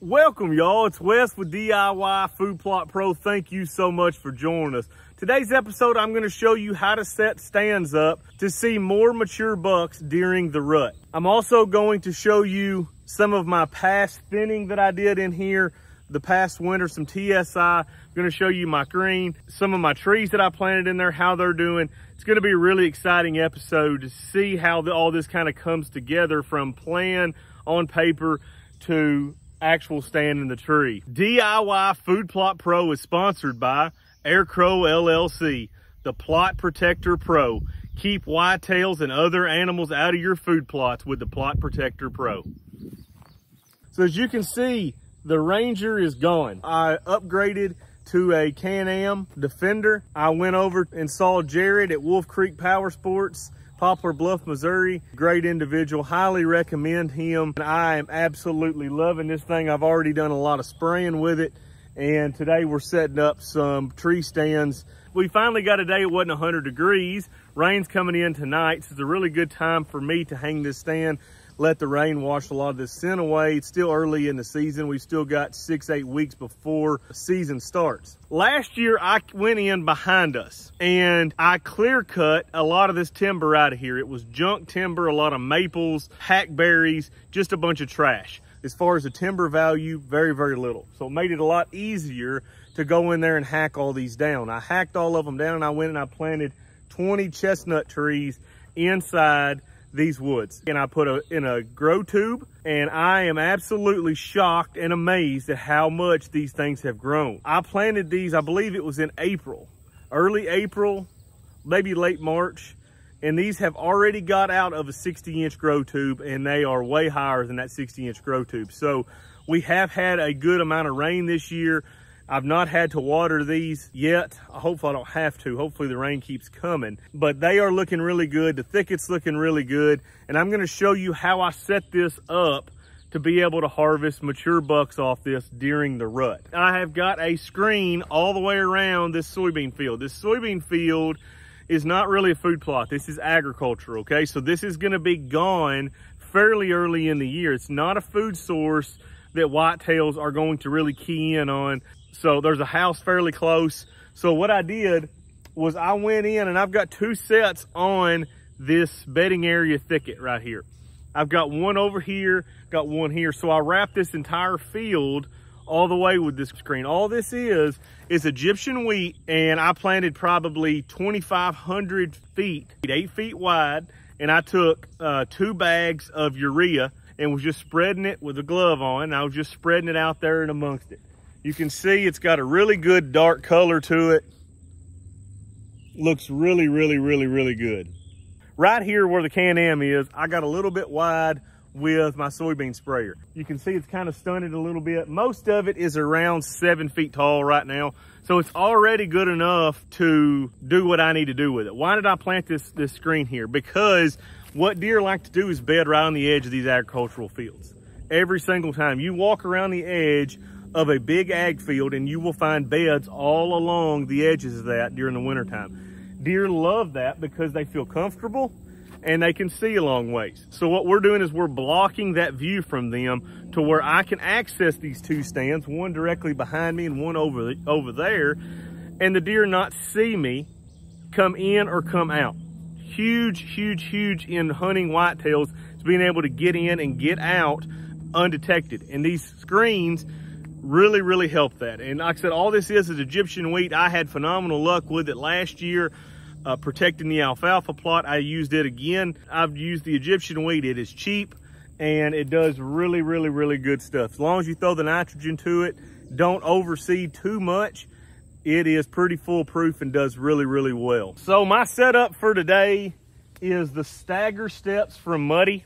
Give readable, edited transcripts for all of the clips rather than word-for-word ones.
Welcome, y'all. It's Wes with DIY Food Plot Pro. Thank you so much for joining us. Today's episode, I'm going to show you how to set stands up to see more mature bucks during the rut. I'm also going to show you some of my past thinning that I did in here the past winter, some TSI. I'm going to show you my green, some of my trees that I planted in there, how they're doing. It's going to be a really exciting episode to see how all this kind of comes together from plan on paper to actual stand in the tree. DIY Food Plot Pro is sponsored by Aircrow LLC, the Plot Protector Pro. Keep whitetails and other animals out of your food plots with the Plot Protector Pro. So as you can see, the Ranger is gone. I upgraded to a Can-Am Defender. I went over and saw Jared at Wolf Creek Power Sports, Poplar Bluff, Missouri. Great individual, highly recommend him. I am absolutely loving this thing. I've already done a lot of spraying with it, and today we're setting up some tree stands. We finally got a day it wasn't 100 degrees. Rain's coming in tonight, so it's a really good time for me to hang this stand, let the rain wash a lot of this scent away. It's still early in the season. We've still got 6-8 weeks before the season starts. Last year, I went in behind us and I clear cut a lot of this timber out of here. It was junk timber, a lot of maples, hackberries, just a bunch of trash. As far as the timber value, very, very little. So it made it a lot easier to go in there and hack all these down. I hacked all of them down and I went and I planted 20 chestnut trees inside these woods, and I put in a grow tube, and I am absolutely shocked and amazed at how much these things have grown. I planted these, I believe it was in April, early April, maybe late March, and these have already got out of a 60-inch grow tube, and they are way higher than that 60-inch grow tube. So we have had a good amount of rain this year. I've not had to water these yet. Hopefully I don't have to. Hopefully the rain keeps coming. But they are looking really good. The thicket's looking really good. And I'm gonna show you how I set this up to be able to harvest mature bucks off this during the rut. I have got a screen all the way around this soybean field. This soybean field is not really a food plot. This is agriculture, okay? So this is gonna be gone fairly early in the year. It's not a food source that whitetails are going to really key in on. So there's a house fairly close. So what I did was I went in and I've got two sets on this bedding area thicket right here. I've got one over here, got one here. So I wrapped this entire field all the way with this screen. All this is Egyptian wheat, and I planted probably 2,500 feet, 8 feet wide, and I took 2 bags of urea and was just spreading it with a glove on. And I was just spreading it out there and amongst it. You can see it's got a really good dark color to it. Looks really, really, really, really good. Right here where the Can-Am is, I got a little bit wide with my soybean sprayer. You can see it's kind of stunted a little bit. Most of it is around 7 feet tall right now. So it's already good enough to do what I need to do with it. Why did I plant this screen here? Because what deer like to do is bed right on the edge of these agricultural fields. Every single time you walk around the edge of a big ag field, and you will find beds all along the edges of that during the wintertime. Deer love that because they feel comfortable and they can see a long ways. So what we're doing is we're blocking that view from them to where I can access these two stands, one directly behind me and one over there, and the deer not see me come in or come out. Huge, huge, huge in hunting whitetails is being able to get in and get out undetected. And these screens really, really help that. And like I said, all this is Egyptian wheat. I had phenomenal luck with it last year, protecting the alfalfa plot. I used it again. I've used the Egyptian wheat. It is cheap and it does really, really, really good stuff. As long as you throw the nitrogen to it, don't overseed too much, it is pretty foolproof and does really, really well. So my setup for today is the stagger steps from Muddy.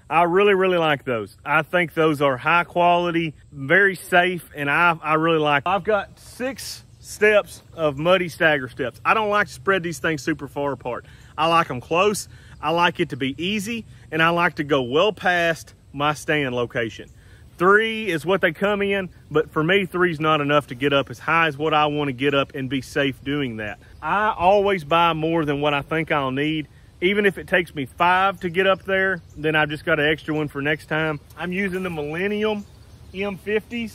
I really, really like those. I think those are high quality, very safe, and I really like them. I've got 6 steps of Muddy stagger steps. I don't like to spread these things super far apart. I like them close. I like it to be easy, and I like to go well past my stand location. 3 is what they come in, but for me, 3 is not enough to get up as high as what I want to get up and be safe doing that. I always buy more than what I think I'll need. Even if it takes me 5 to get up there, then I've just got an extra one for next time. I'm using the Millennium M50s.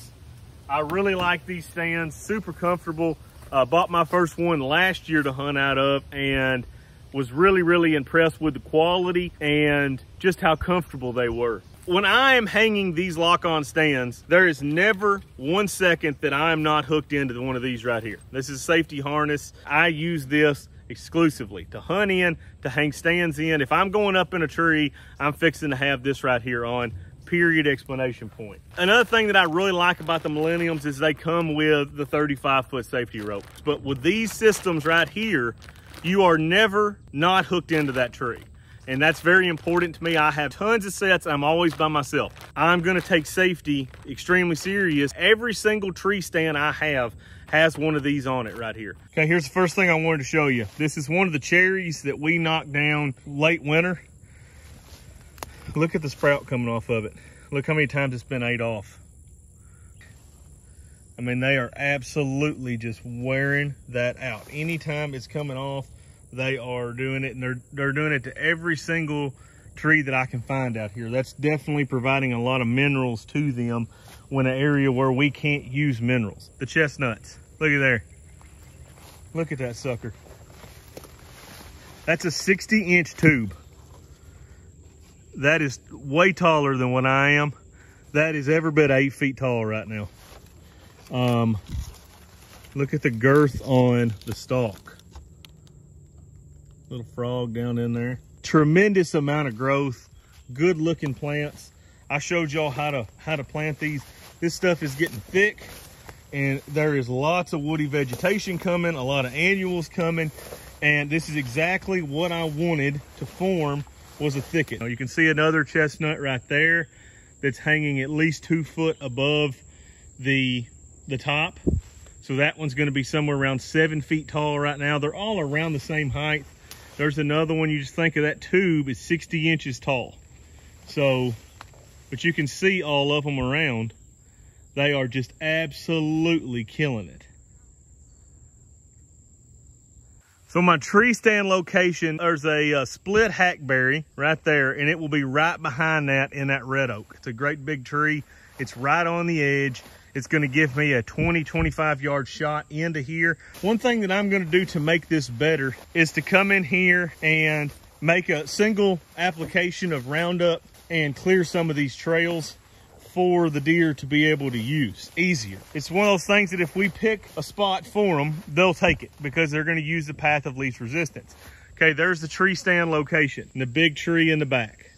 I really like these stands, super comfortable. Bought my first one last year to hunt out of and was really impressed with the quality and just how comfortable they were. When I am hanging these lock-on stands, there is never 1 second that I am not hooked into one of these right here. This is a safety harness. I use this exclusively to hunt in, to hang stands in. If I'm going up in a tree, I'm fixing to have this right here on, period, exclamation point. Another thing that I really like about the Millenniums is they come with the 35-foot safety ropes. But with these systems right here, you are never not hooked into that tree. And that's very important to me. I have tons of sets. I'm always by myself. I'm gonna take safety extremely serious. Every single tree stand I have has one of these on it right here. Okay, here's the first thing I wanted to show you. This is one of the cherries that we knocked down late winter. Look at the sprout coming off of it. Look how many times it's been ate off. I mean, they are absolutely just wearing that out. Anytime it's coming off, they are doing it, and they're doing it to every single tree that I can find out here. That's definitely providing a lot of minerals to them when an area where we can't use minerals. The chestnuts, look at there. Look at that sucker. That's a 60-inch tube. That is way taller than what I am. That is every bit 8 feet tall right now. Look at the girth on the stalk. Little frog down in there. Tremendous amount of growth, good looking plants. I showed y'all how to plant these. This stuff is getting thick and there is lots of woody vegetation coming, a lot of annuals coming, and this is exactly what I wanted to form, was a thicket. You can see another chestnut right there that's hanging at least 2 foot above the top. So that one's gonna be somewhere around 7 feet tall right now. They're all around the same height. There's another one, you just think of that tube, is 60 inches tall. So, but you can see all of them around. They are just absolutely killing it. So my tree stand location, there's a split hackberry right there, and it will be right behind that in that red oak. It's a great big tree. It's right on the edge. It's gonna give me a 20-25 yard shot into here. One thing that I'm gonna do to make this better is to come in here and make a single application of Roundup and clear some of these trails for the deer to be able to use easier. It's one of those things that if we pick a spot for them, they'll take it because they're gonna use the path of least resistance. Okay, there's the tree stand location and the big tree in the back,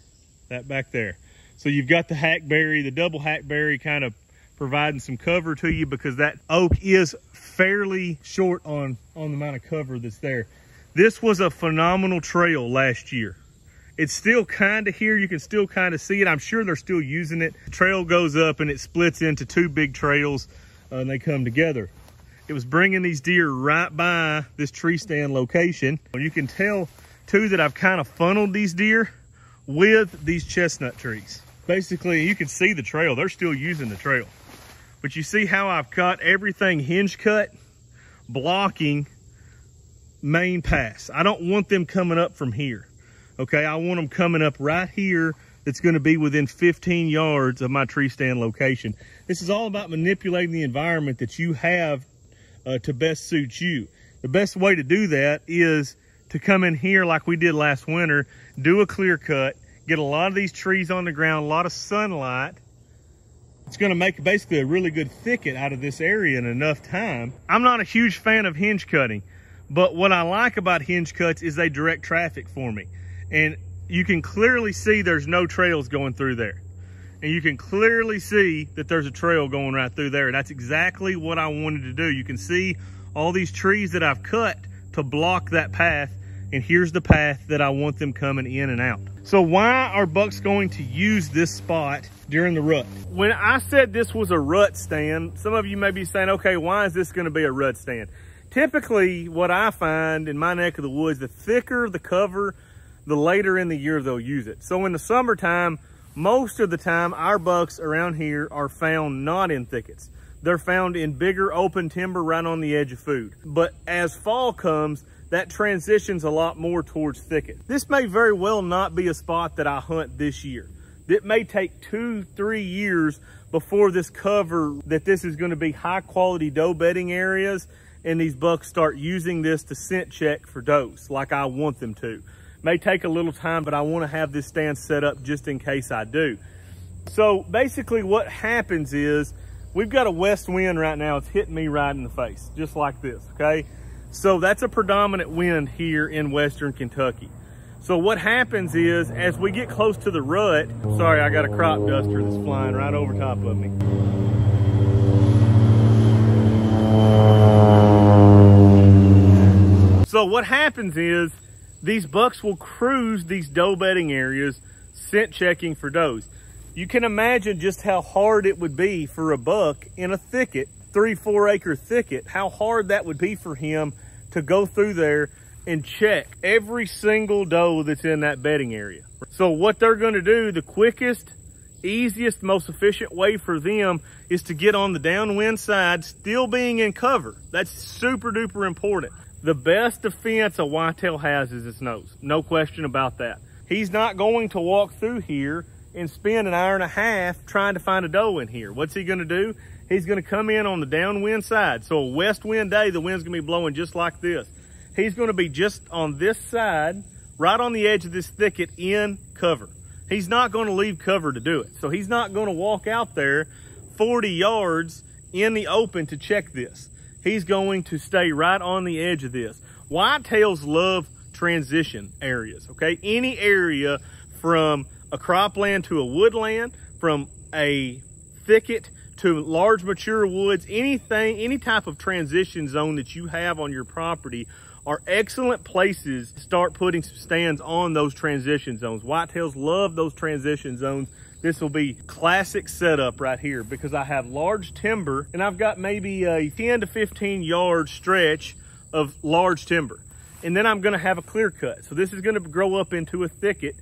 that back there. So you've got the hackberry, the double hackberry kind of providing some cover to you because that oak is fairly short on the amount of cover that's there. This was a phenomenal trail last year. It's still kind of here. You can still kind of see it. I'm sure they're still using it. The trail goes up and it splits into 2 big trails and they come together. It was bringing these deer right by this tree stand location. You can tell too that I've kind of funneled these deer with these chestnut trees. Basically, you can see the trail. They're still using the trail. But you see how I've got everything hinge cut, blocking main pass. I don't want them coming up from here. Okay, I want them coming up right here. That's gonna be within 15 yards of my tree stand location. This is all about manipulating the environment that you have to best suit you. The best way to do that is to come in here like we did last winter, do a clear cut, get a lot of these trees on the ground, a lot of sunlight. It's gonna make basically a really good thicket out of this area in enough time. I'm not a huge fan of hinge cutting, but what I like about hinge cuts is they direct traffic for me. And you can clearly see there's no trails going through there. And you can clearly see that there's a trail going right through there. That's exactly what I wanted to do. You can see all these trees that I've cut to block that path. And here's the path that I want them coming in and out. So why are bucks going to use this spot during the rut? When I said this was a rut stand, some of you may be saying, okay, why is this gonna be a rut stand? Typically, what I find in my neck of the woods, the thicker the cover, the later in the year they'll use it. So in the summertime, most of the time, our bucks around here are found not in thickets. They're found in bigger open timber right on the edge of food. But as fall comes, that transitions a lot more towards thicket. This may very well not be a spot that I hunt this year. It may take 2-3 years before this cover that this is going to be high quality doe bedding areas, and these bucks start using this to scent check for does like I want them to. May take a little time, but I want to have this stand set up just in case I do. So basically what happens is we've got a west wind right now. It's hitting me right in the face, just like this, okay? So that's a predominant wind here in Western Kentucky. So what happens is, as we get close to the rut, sorry, I got a crop duster that's flying right over top of me. So what happens is, these bucks will cruise these doe bedding areas, scent checking for does. You can imagine just how hard it would be for a buck in a thicket, 3-4 acre thicket, how hard that would be for him to go through there and check every single doe that's in that bedding area. So what they're gonna do, the quickest, easiest, most efficient way for them is to get on the downwind side, still being in cover. That's super duper important. The best defense a whitetail has is its nose. No question about that. He's not going to walk through here and spend an hour and a half trying to find a doe in here. What's he gonna do? He's gonna come in on the downwind side. So a west wind day, the wind's gonna be blowing just like this. He's gonna be just on this side, right on the edge of this thicket in cover. He's not gonna leave cover to do it. So he's not gonna walk out there 40 yards in the open to check this. He's going to stay right on the edge of this. Whitetails love transition areas, okay? Any area from a cropland to a woodland, from a thicket to large mature woods, anything, any type of transition zone that you have on your property are excellent places to start putting some stands on those transition zones. Whitetails love those transition zones. This will be classic setup right here because I have large timber and I've got maybe a 10 to 15 yard stretch of large timber. And then I'm gonna have a clear cut. So this is gonna grow up into a thicket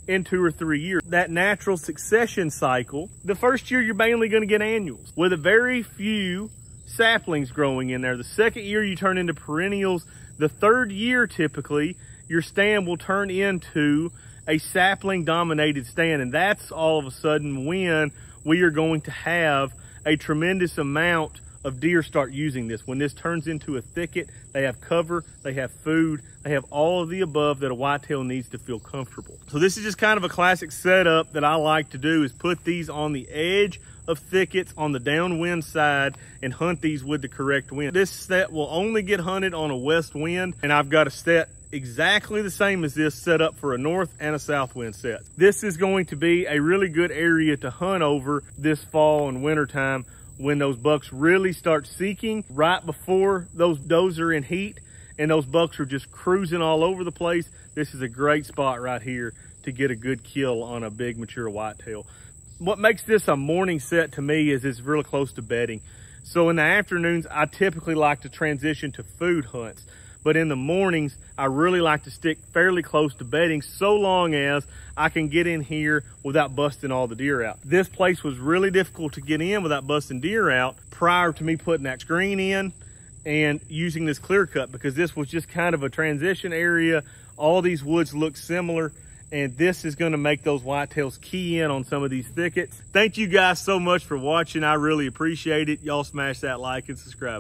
in 2 or 3 years. That natural succession cycle, the first year you're mainly gonna get annuals with a very few saplings growing in there. The second year you turn into perennials. The third year, typically, your stand will turn into a sapling dominated stand. And that's all of a sudden when we are going to have a tremendous amount of deer start using this. When this turns into a thicket, they have cover, they have food, they have all of the above that a whitetail needs to feel comfortable. So this is just kind of a classic setup that I like to do, is put these on the edge of thickets on the downwind side and hunt these with the correct wind. This set will only get hunted on a west wind, and I've got a set exactly the same as this set up for a north and a south wind set. This is going to be a really good area to hunt over this fall and winter time when those bucks really start seeking, right before those does are in heat and those bucks are just cruising all over the place. This is a great spot right here to get a good kill on a big mature whitetail. What makes this a morning set to me is it's really close to bedding. So in the afternoons, I typically like to transition to food hunts. But in the mornings, I really like to stick fairly close to bedding so long as I can get in here without busting all the deer out. This place was really difficult to get in without busting deer out prior to me putting that screen in and using this clear cut, because this was just kind of a transition area. All these woods look similar, and this is gonna make those whitetails key in on some of these thickets. Thank you guys so much for watching. I really appreciate it. Y'all smash that like and subscribe.